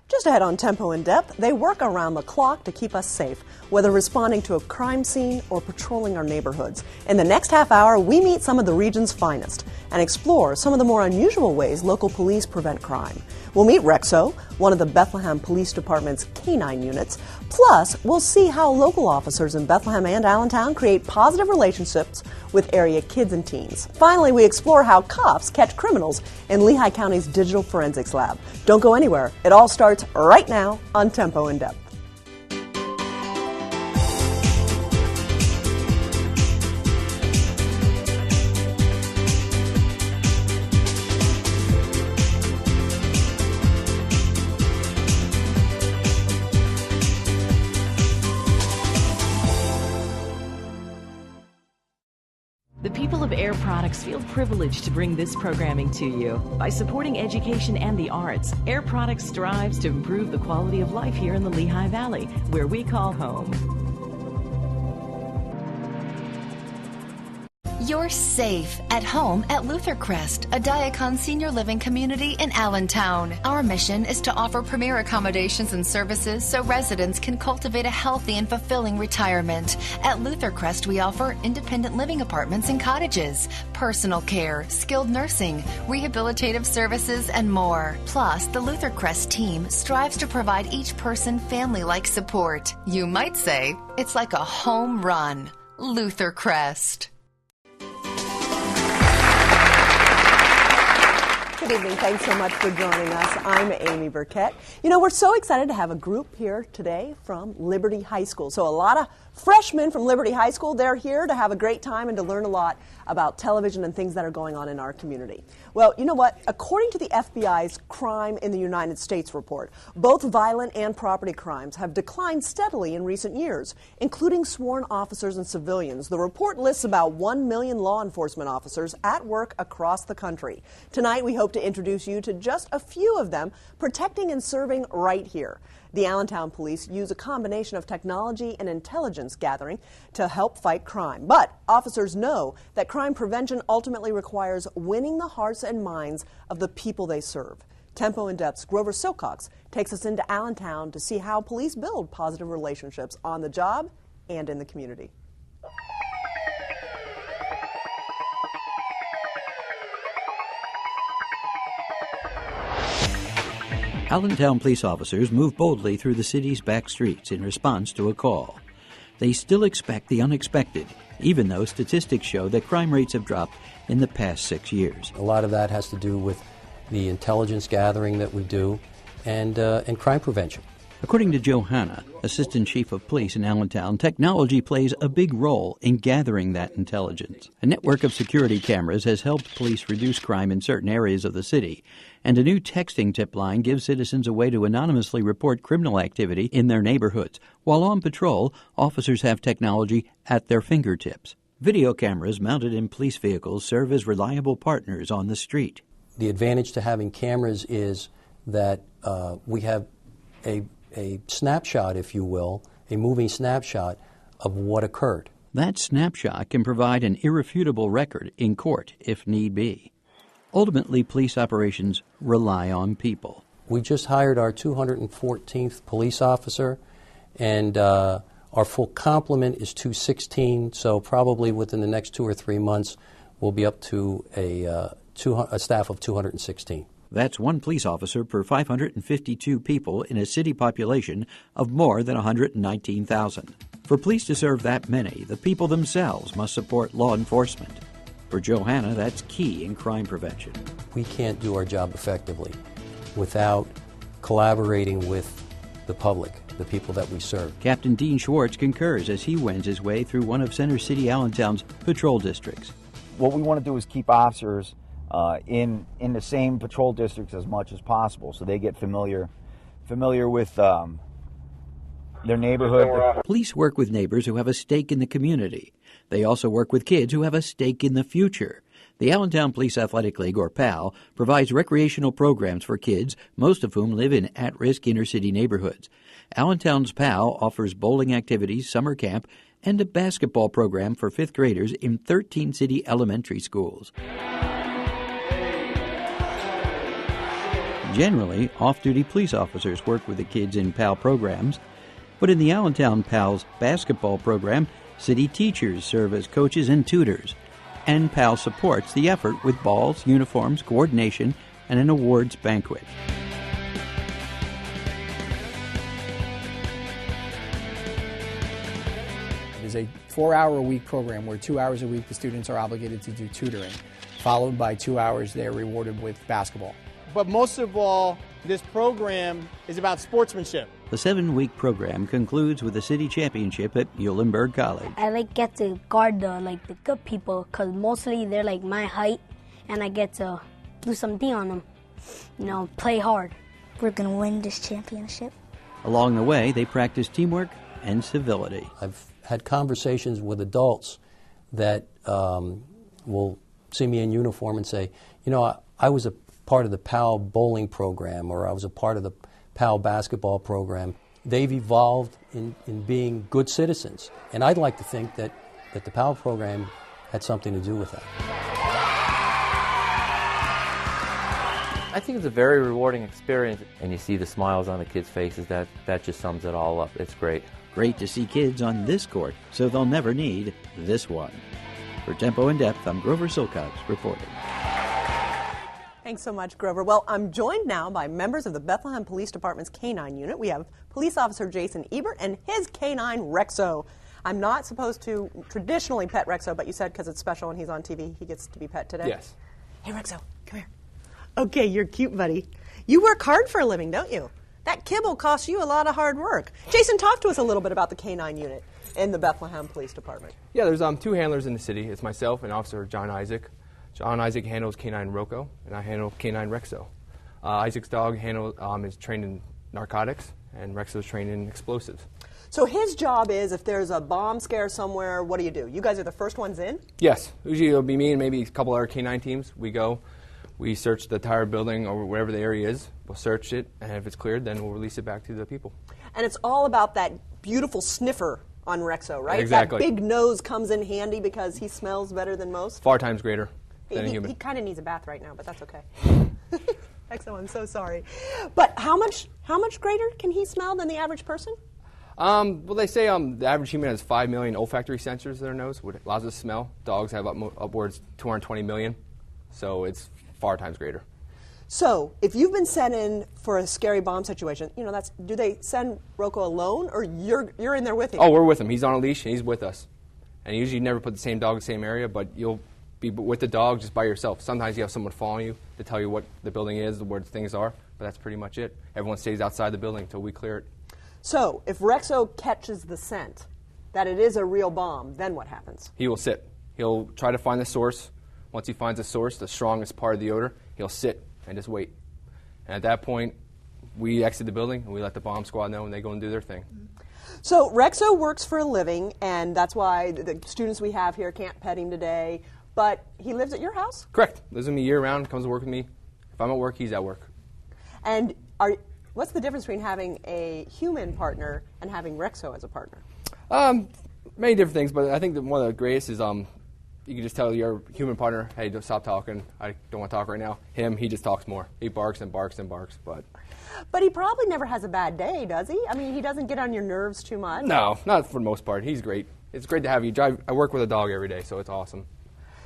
Just ahead on Tempo in Depth, they work around the clock to keep us safe, whether responding to a crime scene or patrolling our neighborhoods. In the next half hour, we meet some of the region's finest and explore some of the more unusual ways local police prevent crime. We'll meet Rexo, one of the Bethlehem Police Department's canine units. Plus, we'll see how local officers in Bethlehem and Allentown create positive relationships with area kids and teens. Finally, we explore how cops catch criminals in Lehigh County's Digital Forensics Lab. Don't go anywhere. It all starts right now on Tempo in Depth. The people of Air Products feel privileged to bring this programming to you. By supporting education and the arts, Air Products strives to improve the quality of life here in the Lehigh Valley, where we call home. You're safe at home at Luther Crest, a Diacon senior living community in Allentown. Our mission is to offer premier accommodations and services so residents can cultivate a healthy and fulfilling retirement. At Luther Crest, we offer independent living apartments and cottages, personal care, skilled nursing, rehabilitative services, and more. Plus, the Luther Crest team strives to provide each person family-like support. You might say it's like a home run. Luther Crest. Good evening. Thanks so much for joining us. I'm Amy Burkett. You know, we're so excited to have a group here today from Liberty High School. So a lot of freshmen from Liberty High School, they're here to have a great time and to learn a lot about television and things that are going on in our community. Well, you know what? According to the FBI's Crime in the United States report, both violent and property crimes have declined steadily in recent years, including sworn officers and civilians. The report lists about 1 million law enforcement officers at work across the country. Tonight, we hope to introduce you to just a few of them protecting and serving right here. The Allentown Police use a combination of technology and intelligence gathering to help fight crime. But officers know that crime prevention ultimately requires winning the hearts and minds of the people they serve. Tempo in Depth's Grover Silcox takes us into Allentown to see how police build positive relationships on the job and in the community. Allentown police officers move boldly through the city's back streets in response to a call. They still expect the unexpected, even though statistics show that crime rates have dropped in the past 6 years. A lot of that has to do with the intelligence gathering that we do and crime prevention. According to Joe Hanna, Assistant Chief of Police in Allentown, technology plays a big role in gathering that intelligence. A network of security cameras has helped police reduce crime in certain areas of the city, and a new texting tip line gives citizens a way to anonymously report criminal activity in their neighborhoods. While on patrol, officers have technology at their fingertips. Video cameras mounted in police vehicles serve as reliable partners on the street. The advantage to having cameras is that we have a snapshot, if you will, a moving snapshot of what occurred. That snapshot can provide an irrefutable record in court if need be. Ultimately, police operations rely on people. We just hired our 214th police officer, and our full complement is 216, so probably within the next 2 or 3 months we'll be up to a staff of 216. That's one police officer per 552 people in a city population of more than 119,000. For police to serve that many, the people themselves must support law enforcement. For Joe Hanna, that's key in crime prevention. We can't do our job effectively without collaborating with the public, the people that we serve. Captain Dean Schwartz concurs as he wends his way through one of Center City Allentown's patrol districts. What we want to do is keep officers in the same patrol districts as much as possible, so they get familiar with their neighborhood. Police work with neighbors who have a stake in the community. They also work with kids who have a stake in the future. The Allentown Police Athletic League, or PAL, provides recreational programs for kids, most of whom live in at-risk inner-city neighborhoods. Allentown's PAL offers bowling activities, summer camp, and a basketball program for fifth graders in 13 city elementary schools. Generally, off-duty police officers work with the kids in PAL programs, but in the Allentown PAL's basketball program, city teachers serve as coaches and tutors, and PAL supports the effort with balls, uniforms, coordination, and an awards banquet. It is a 4-hour-a-week program where 2 hours a week the students are obligated to do tutoring, followed by 2 hours they are rewarded with basketball. But most of all, this program is about sportsmanship. The 7-week program concludes with a city championship at Muhlenberg College. I get to guard the good people because mostly they're my height, and I get to do something on them, play hard. We're going to win this championship. Along the way, they practice teamwork and civility. I've had conversations with adults that will see me in uniform and say, I was a part of the PAL bowling program, or I was a part of the PAL basketball program. They've evolved in being good citizens. And I'd like to think that the PAL program had something to do with that. I think it's a very rewarding experience, and you see the smiles on the kids' faces. That just sums it all up. It's great. Great to see kids on this court, so they'll never need this one. For Tempo in Depth, I'm Grover Silcox reporting. Thanks so much, Grover. Well, I'm joined now by members of the Bethlehem Police Department's K-9 unit. We have Police Officer Jason Ebert and his K-9 Rexo. I'm not supposed to traditionally pet Rexo, but you said because it's special and he's on TV, he gets to be pet today? Yes. Hey, Rexo, come here. Okay, you're cute, buddy. You work hard for a living, don't you? That kibble costs you a lot of hard work. Jason, talk to us a little bit about the K-9 unit in the Bethlehem Police Department. Yeah, there's 2 handlers in the city. It's myself and Officer John Isaac. John Isaac handles K-9 Rocco, and I handle K-9 Rexo. Isaac's dog is trained in narcotics, and Rexo's trained in explosives. So his job is, if there's a bomb scare somewhere, what do? You guys are the first ones in? Yes. Usually it'll be me and maybe a couple other K-9 teams. We go, we search the entire building or wherever the area is. We'll search it, and if it's cleared, then we'll release it back to the people. And it's all about that beautiful sniffer on Rexo, right? Exactly. That big nose comes in handy because he smells better than most? 4 times greater than a human. He kind of needs a bath right now, but that's okay. Rexo, I'm so sorry. But how much greater can he smell than the average person? Well, they say the average human has 5 million olfactory sensors in their nose, which allows us to smell. Dogs have upwards 220 million, so it's 4 times greater. So, if you've been sent in for a scary bomb situation, do they send Rocco alone, or you're in there with him? Oh, we're with him. He's on a leash, and he's with us. And usually you never put the same dog in the same area, but you'll be with the dog just by yourself. Sometimes you have someone following you to tell you what the building is, where things are, but that's pretty much it. Everyone stays outside the building until we clear it. So, if Rexo catches the scent that it is a real bomb, then what happens? He will sit. He'll try to find the source. Once he finds the source, the strongest part of the odor, he'll sit and just wait. And at that point, we exit the building and we let the bomb squad know and they go and do their thing. So Rexo works for a living, and that's why the students we have here can't pet him today, but he lives at your house? Correct. Lives with me year-round, comes to work with me. If I'm at work, he's at work. And what's the difference between having a human partner and having Rexo as a partner? Many different things, but I think that one of the greatest is you can just tell your human partner, hey, don't stop talking. I don't want to talk right now. He just talks more. He barks and barks and barks. But he probably never has a bad day, does he? I mean, he doesn't get on your nerves too much. No, not for the most part. He's great. It's great to have you. I work with a dog every day, so it's awesome.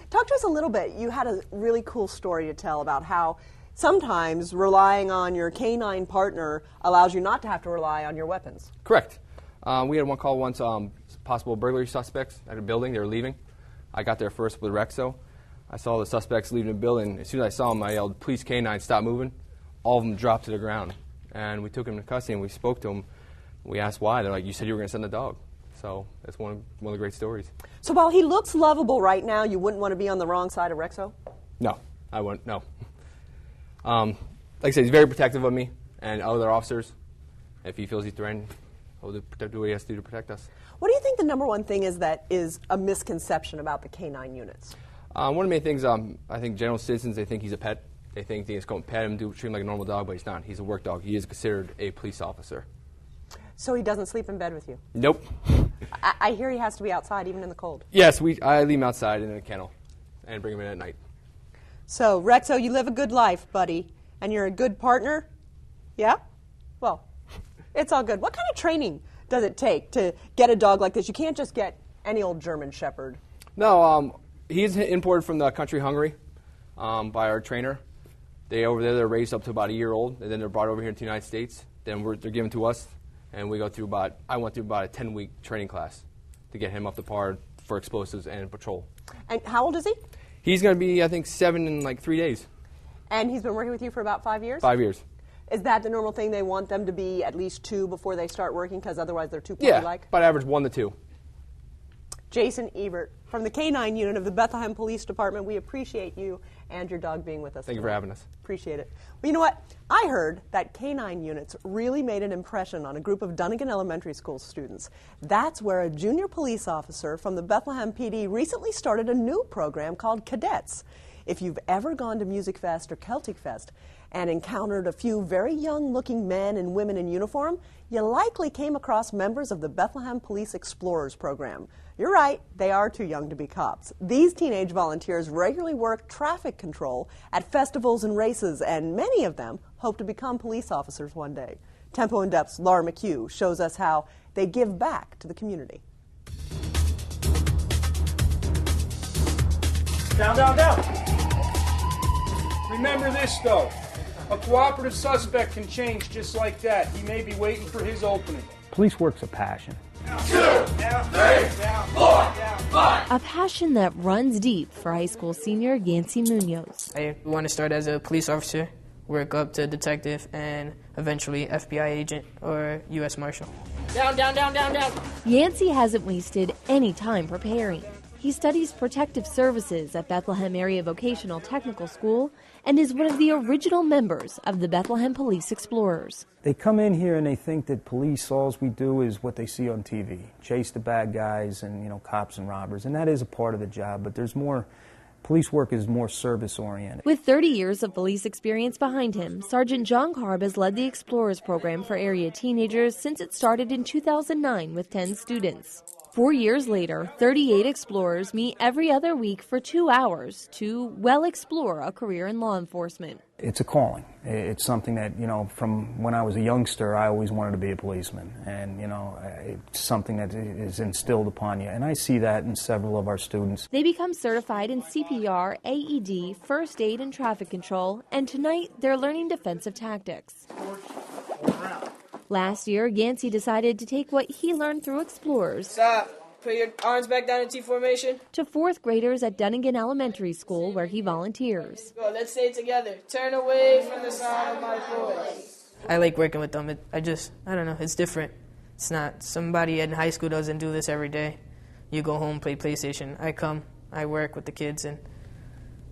Talk to us a little bit. You had a really cool story to tell about how sometimes relying on your canine partner allows you not to have to rely on your weapons. Correct. We had one call once, possible burglary suspects at a building. They were leaving. I got there first with Rexo. I saw the suspects leaving the building. As soon as I saw them, I yelled, "Police K-9, stop moving." All of them dropped to the ground. And we took him to custody and we spoke to him. We asked why. They're like, "You said you were going to send the dog." So that's one of the great stories. So while he looks lovable right now, you wouldn't want to be on the wrong side of Rexo? No, I wouldn't, no. Like I said, he's very protective of me and other officers. If he feels he's threatened, he'll do what he has to do to protect us. What do you think the number one thing is that is a misconception about the K-9 units? One of the main things, I think general citizens, they think he's a pet. They think they just go and pet him, treat him like a normal dog, but he's not. He's a work dog. He is considered a police officer. So he doesn't sleep in bed with you? Nope. I hear he has to be outside even in the cold. Yes, I leave him outside in a kennel and bring him in at night. So, Rexo, you live a good life, buddy. and you're a good partner? Yeah? Well, it's all good. What kind of training does it take to get a dog like this? You can't just get any old German Shepherd. No, he's imported from the country Hungary by our trainer. Over there, they're raised up to about a year old, and then they're brought over here to the United States. Then they're given to us, and I went through about a 10-week training class to get him up to par for explosives and patrol. And how old is he? He's going to be, I think, 7 in like 3 days. And he's been working with you for about 5 years? 5 years. Is that the normal thing? They want them to be at least 2 before they start working, because otherwise they're too puppy-like? Yeah, about average 1 to 2. Jason Ebert from the K-9 unit of the Bethlehem Police Department. We appreciate you and your dog being with us. Thank you for having us. Appreciate it. Well, you know what? I heard that K-9 units really made an impression on a group of Dunnigan Elementary School students. That's where a junior police officer from the Bethlehem PD recently started a new program called Cadets. If you've ever gone to Music Fest or Celtic Fest and encountered a few very young-looking men and women in uniform, you likely came across members of the Bethlehem Police Explorers program. You're right, they are too young to be cops. These teenage volunteers regularly work traffic control at festivals and races, and many of them hope to become police officers one day. Tempo in Depth's Laura McHugh shows us how they give back to the community. Down, down, down. Remember this, though. A cooperative suspect can change just like that. He may be waiting for his opening. Police work's a passion. 2, 3, down, 4, down, 5. A passion that runs deep for high school senior Yancy Munoz. I want to start as a police officer, work up to detective, and eventually FBI agent or U.S. Marshal. Down, down, down, down, down. Yancy hasn't wasted any time preparing. He studies protective services at Bethlehem Area Vocational Technical School and is one of the original members of the Bethlehem Police Explorers. They come in here and they think that police, all we do is what they see on TV, chase the bad guys and, cops and robbers, and that is a part of the job, but there's more. Police work is more service-oriented. With 30 years of police experience behind him, Sergeant John Karb has led the Explorers program for area teenagers since it started in 2009 with 10 students. 4 years later, 38 explorers meet every other week for 2 hours to, explore a career in law enforcement. It's a calling. It's something that, from when I was a youngster, I always wanted to be a policeman. And, it's something that is instilled upon you. And I see that in several of our students. They become certified in CPR, AED, first aid, and traffic control. And tonight, they're learning defensive tactics. Last year, Yancy decided to take what he learned through Explorers. Stop. Put your arms back down in T formation. To 4th graders at Dunnigan Elementary School, where he volunteers. Go, let's say it together. Turn away from the sound of my voice. I like working with them. I don't know, it's different. It's not, somebody in high school doesn't do this every day. You go home, play PlayStation. I come, I work with the kids, and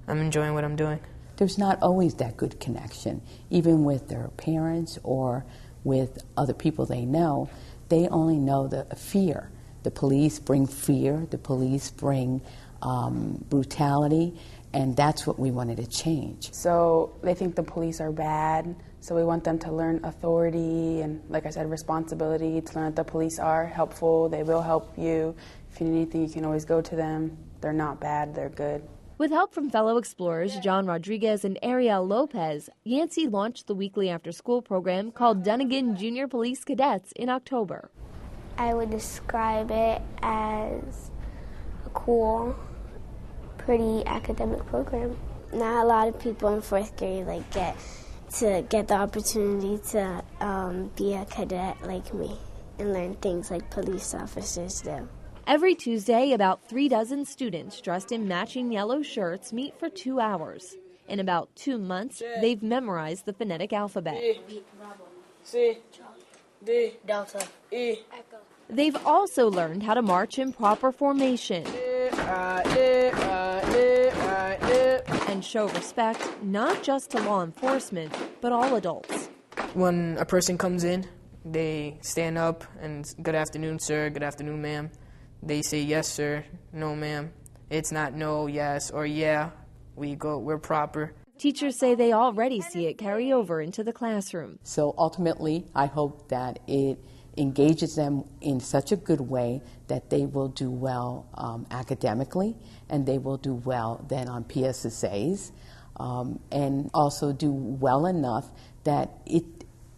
I'm enjoying what I'm doing. There's not always that good connection, even with their parents or with other people they know. They only know the fear. The police bring fear, the police bring brutality, and that's what we wanted to change. So they think the police are bad, so we want them to learn authority and, like I said, responsibility, to learn that the police are helpful, they will help you. If you need anything, you can always go to them. They're not bad, they're good. With help from fellow explorers John Rodriguez and Ariel Lopez, Yancy launched the weekly after-school program called Dunnigan Junior Police Cadets in October. I would describe it as a cool, pretty academic program. Not a lot of people in 4th grade get the opportunity to be a cadet like me and learn things like police officers do. Every Tuesday, about 36 students dressed in matching yellow shirts meet for 2 hours. In about 2 months, they've memorized the phonetic alphabet. B, C, D, Delta, E, Echo. They've also learned how to march in proper formation and show respect not just to law enforcement, but all adults. When a person comes in, they stand up and good afternoon, sir, good afternoon, ma'am. They say yes, sir, no, ma'am. It's not no, yes, or yeah. We're proper. Teachers say they already see it carry over into the classroom. So ultimately, I hope that it engages them in such a good way that they will do well academically, and they will do well then on PSSAs. and also do well enough that it,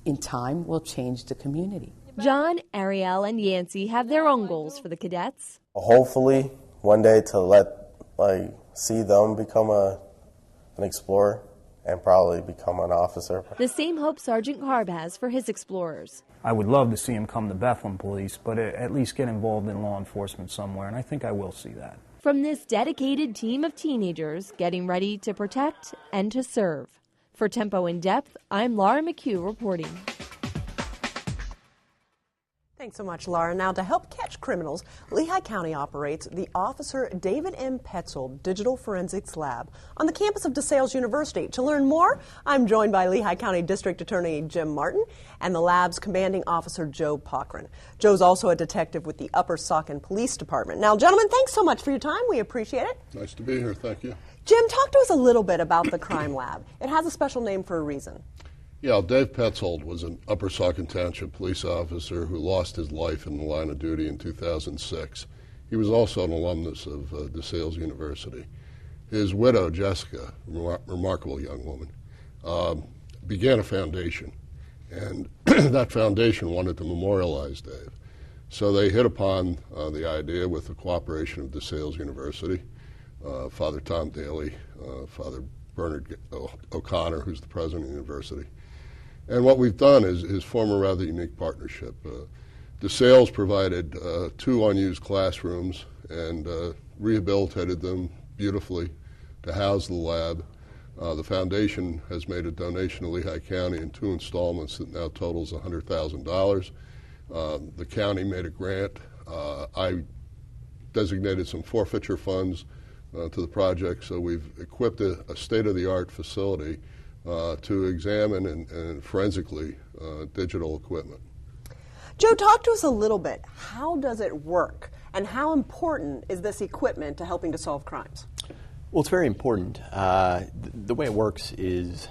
in time, will change the community. John, Ariel, and Yancey have their own goals for the cadets. Hopefully, one day to see them become an explorer and probably become an officer. The same hope Sergeant Karb has for his explorers. I would love to see him come to Bethlehem Police, but at least get involved in law enforcement somewhere, and I think I will see that. From this dedicated team of teenagers getting ready to protect and to serve. For Tempo in Depth, I'm Laura McHugh reporting. Thanks so much, Laura. Now, to help catch criminals, Lehigh County operates the Officer David M. Petzold Digital Forensics Lab on the campus of DeSales University. To learn more, I'm joined by Lehigh County District Attorney Jim Martin and the lab's commanding officer, Joe Pochran. Joe's also a detective with the Upper Saucon Police Department. Now, gentlemen, thanks so much for your time. We appreciate it. Nice to be here. Thank you. Jim, talk to us a little bit about the crime lab. It has a special name for a reason. Yeah, Dave Petzold was an Upper Saucon Township police officer who lost his life in the line of duty in 2006. He was also an alumnus of DeSales University. His widow, Jessica, remarkable young woman, began a foundation, and that foundation wanted to memorialize Dave. So they hit upon the idea with the cooperation of DeSales University, Father Tom Daly, Father Bernard O'Connor, who's the president of the university. And what we've done is form a rather unique partnership. DeSales provided 2 unused classrooms and rehabilitated them beautifully to house the lab. The foundation has made a donation to Lehigh County in 2 installments that now totals $100,000. The county made a grant. I designated some forfeiture funds to the project, so we've equipped a state-of-the-art facility to examine and forensically digital equipment. Joe, talk to us a little bit. How does it work, and how important is this equipment to helping to solve crimes? Well, it's very important. The way it works is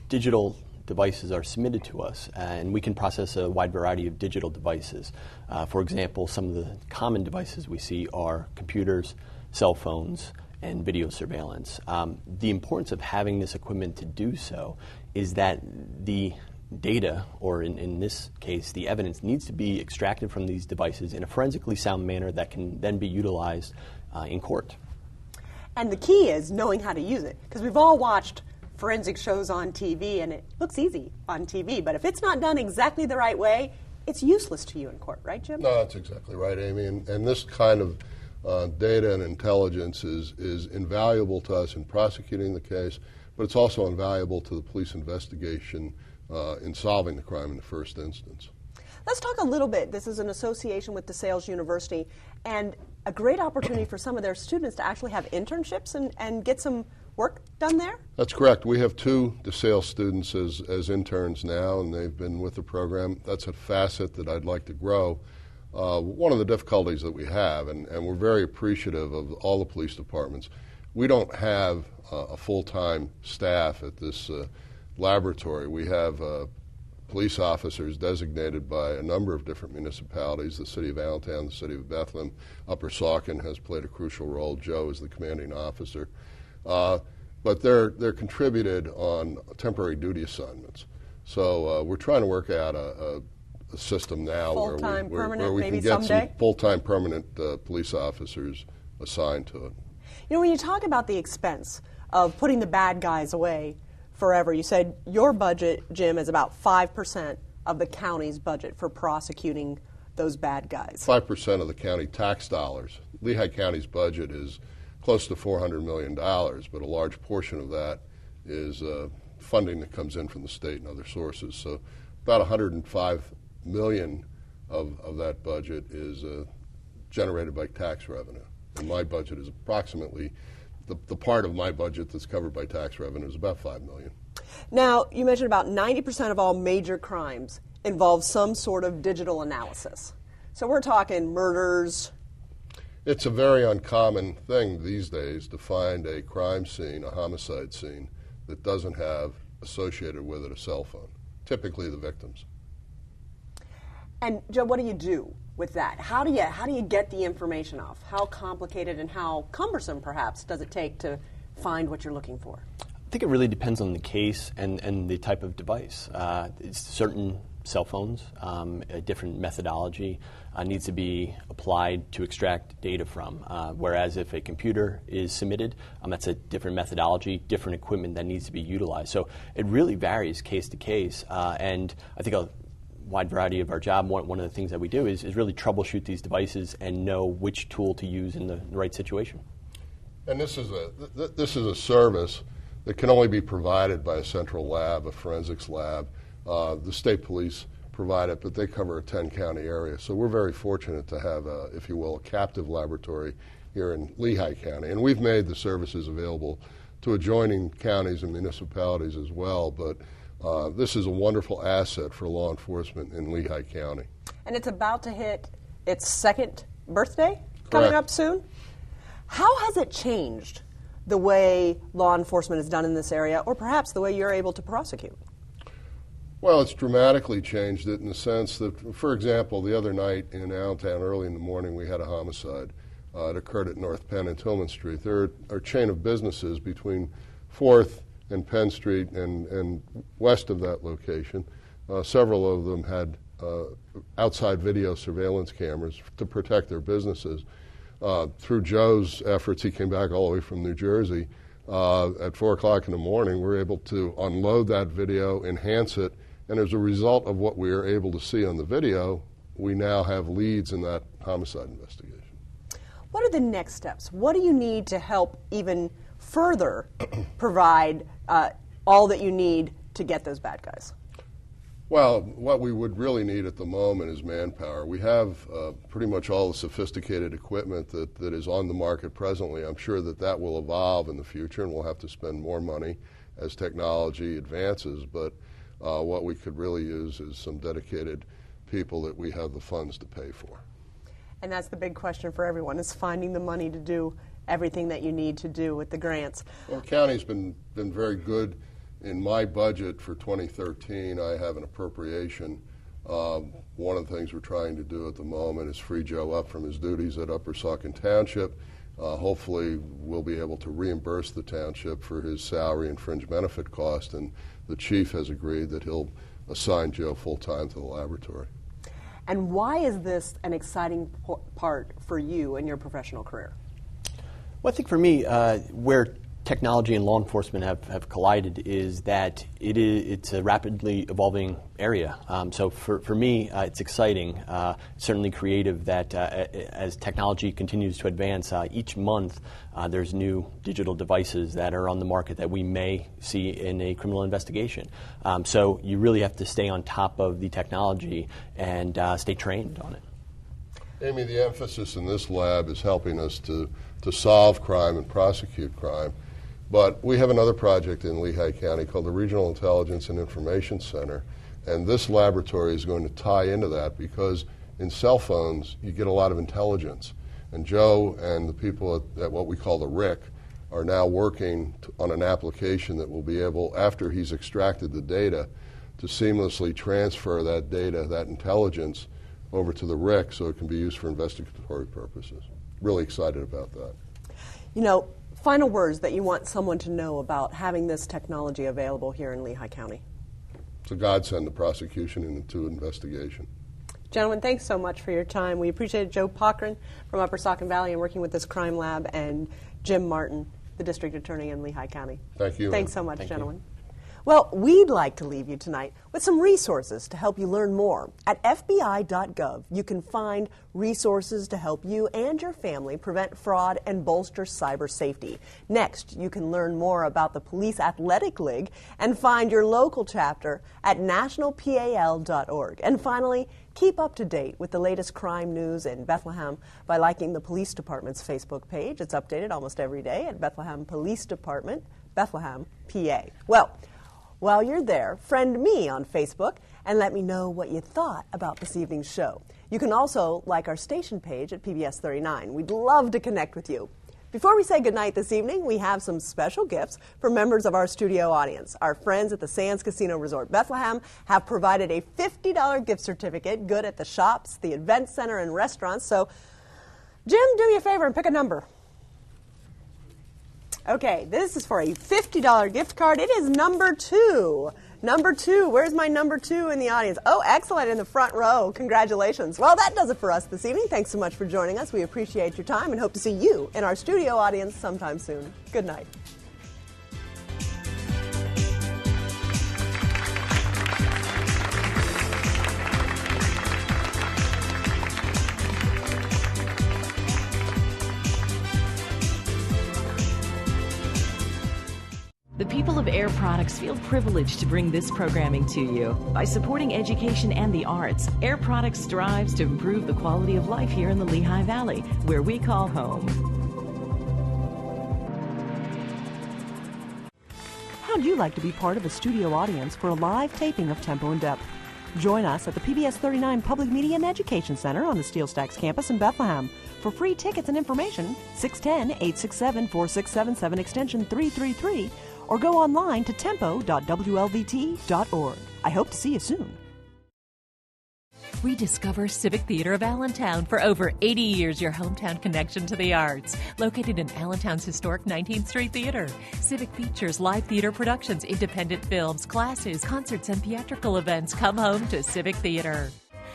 digital devices are submitted to us, and we can process a wide variety of digital devices. For example, some of the common devices we see are computers, cell phones, and video surveillance. The importance of having this equipment to do so is that the data, or in this case, the evidence, needs to be extracted from these devices in a forensically sound manner that can then be utilized in court. And the key is knowing how to use it, because we've all watched forensic shows on TV, and it looks easy on TV, but if it's not done exactly the right way, it's useless to you in court, right, Jim? No, that's exactly right, Amy. And this kind of data and intelligence is invaluable to us in prosecuting the case, but it's also invaluable to the police investigation in solving the crime in the first instance. Let's talk a little bit. This is an association with DeSales University, and a great opportunity for some of their students to actually have internships and get some work done there? That's correct. We have 2 DeSales students as interns now, and they've been with the program. That's a facet that I'd like to grow. One of the difficulties that we have, and we're very appreciative of all the police departments, we don't have a full-time staff at this laboratory. We have police officers designated by a number of different municipalities, the city of Allentown, the city of Bethlehem. Upper Saucon has played a crucial role. Joe is the commanding officer. But they're contributed on temporary duty assignments. So we're trying to work out a system now where we can get some full-time permanent police officers assigned to it. You know, when you talk about the expense of putting the bad guys away forever, you said your budget, Jim, is about 5% of the county's budget for prosecuting those bad guys. 5% of the county tax dollars. Lehigh County's budget is close to $400 million, but a large portion of that is funding that comes in from the state and other sources. So about $105 million of that budget is generated by tax revenue. And my budget is approximately, the part of my budget that's covered by tax revenue is about $5 million. Now, you mentioned about 90% of all major crimes involve some sort of digital analysis. So we're talking murders. It's a very uncommon thing these days to find a crime scene, a homicide scene, that doesn't have associated with it a cell phone, typically the victims. And Joe, what do you do with that? How do you get the information off? How complicated and how cumbersome, perhaps, does it take to find what you're looking for? think it really depends on the case and the type of device. Certain cell phones, a different methodology needs to be applied to extract data from, whereas if a computer is submitted, that's a different methodology, different equipment that needs to be utilized. So it really varies case to case, and I think a wide variety of our job, one of the things that we do is really troubleshoot these devices and know which tool to use in the right situation. And this is a service that can only be provided by a central lab, a forensics lab. The state police provide it, but they cover a 10-county area. So we're very fortunate to have, if you will, a captive laboratory here in Lehigh County. And we've made the services available to adjoining counties and municipalities as well. But this is a wonderful asset for law enforcement in Lehigh County. And it's about to hit its 2nd birthday coming up soon. How has it changed the way law enforcement is done in this area, or perhaps the way you're able to prosecute? Well, it's dramatically changed it in the sense that, for example, the other night in Allentown, early in the morning, we had a homicide. It occurred at North Penn and Tillman Street. There are a chain of businesses between 4th and Penn Street and west of that location. Several of them had outside video surveillance cameras to protect their businesses. Through Joe's efforts, he came back all the way from New Jersey. At 4 o'clock in the morning, we were able to unload that video, enhance it, and as a result of what we were able to see on the video, we now have leads in that homicide investigation. What are the next steps? What do you need to help even further provide all that you need to get those bad guys? Well, what we would really need at the moment is manpower. We have pretty much all the sophisticated equipment that is on the market presently. I'm sure that will evolve in the future, and we'll have to spend more money as technology advances. But what we could really use is some dedicated people that we have the funds to pay for. And that's the big question for everyone, is finding the money to do everything that you need to do with the grants. Well, the county's been very good. In my budget for 2013, I have an appropriation. One of the things we're trying to do at the moment is free Joe up from his duties at Upper Saucon Township. Hopefully, we'll be able to reimburse the township for his salary and fringe benefit cost, and the chief has agreed that he'll assign Joe full-time to the laboratory. And why is this an exciting part for you in your professional career? Well, I think for me, where technology and law enforcement have collided is that it's a rapidly evolving area. So for me, it's exciting, certainly creative that as technology continues to advance, each month there's new digital devices that are on the market that we may see in a criminal investigation. So you really have to stay on top of the technology and stay trained on it. Amy, the emphasis in this lab is helping us to solve crime and prosecute crime. But we have another project in Lehigh County called the Regional Intelligence and Information Center, and this laboratory is going to tie into that because in cell phones you get a lot of intelligence. And Joe and the people at what we call the RIC are now working on an application that will be able, after he's extracted the data, to seamlessly transfer that data, that intelligence, over to the RIC so it can be used for investigatory purposes. Really excited about that. You know, final words that you want someone to know about having this technology available here in Lehigh County. It's a godsend to prosecution and to investigation. Gentlemen, thanks so much for your time. We appreciate Joe Pochran from Upper Saucon Valley and working with this crime lab, and Jim Martin, the district attorney in Lehigh County. Thank you. Thanks so much, gentlemen. Well, we'd like to leave you tonight with some resources to help you learn more. At FBI.gov, you can find resources to help you and your family prevent fraud and bolster cyber safety. Next, you can learn more about the Police Athletic League and find your local chapter at nationalpal.org. And finally, keep up to date with the latest crime news in Bethlehem by liking the police department's Facebook page. It's updated almost every day at Bethlehem Police Department, Bethlehem, PA. Well, while you're there, friend me on Facebook and let me know what you thought about this evening's show. You can also like our station page at PBS 39. We'd love to connect with you. Before we say goodnight this evening, we have some special gifts for members of our studio audience. Our friends at the Sands Casino Resort Bethlehem have provided a $50 gift certificate good at the shops, the event center, and restaurants. So, Jim, do me a favor and pick a number. Okay, this is for a $50 gift card. It is number 2. Number 2. Where's my number 2 in the audience? Oh, excellent, in the front row. Congratulations. Well, that does it for us this evening. Thanks so much for joining us. We appreciate your time and hope to see you in our studio audience sometime soon. Good night. The people of Air Products feel privileged to bring this programming to you. By supporting education and the arts, Air Products strives to improve the quality of life here in the Lehigh Valley, where we call home. How'd you like to be part of a studio audience for a live taping of Tempo in Depth? Join us at the PBS 39 Public Media and Education Center on the Steel Stacks campus in Bethlehem. For free tickets and information, 610-867-4677 extension 333, or go online to tempo.wlvt.org. I hope to see you soon. Rediscover Civic Theater of Allentown. For over 80 years, your hometown connection to the arts. Located in Allentown's historic 19th Street Theater. Civic features live theater productions, independent films, classes, concerts, and theatrical events. Come home to Civic Theater.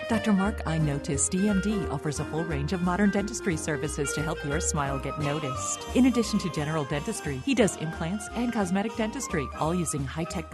Dr. Mark Inotis, DMD, offers a full range of modern dentistry services to help your smile get noticed. In addition to general dentistry, he does implants and cosmetic dentistry, all using high-tech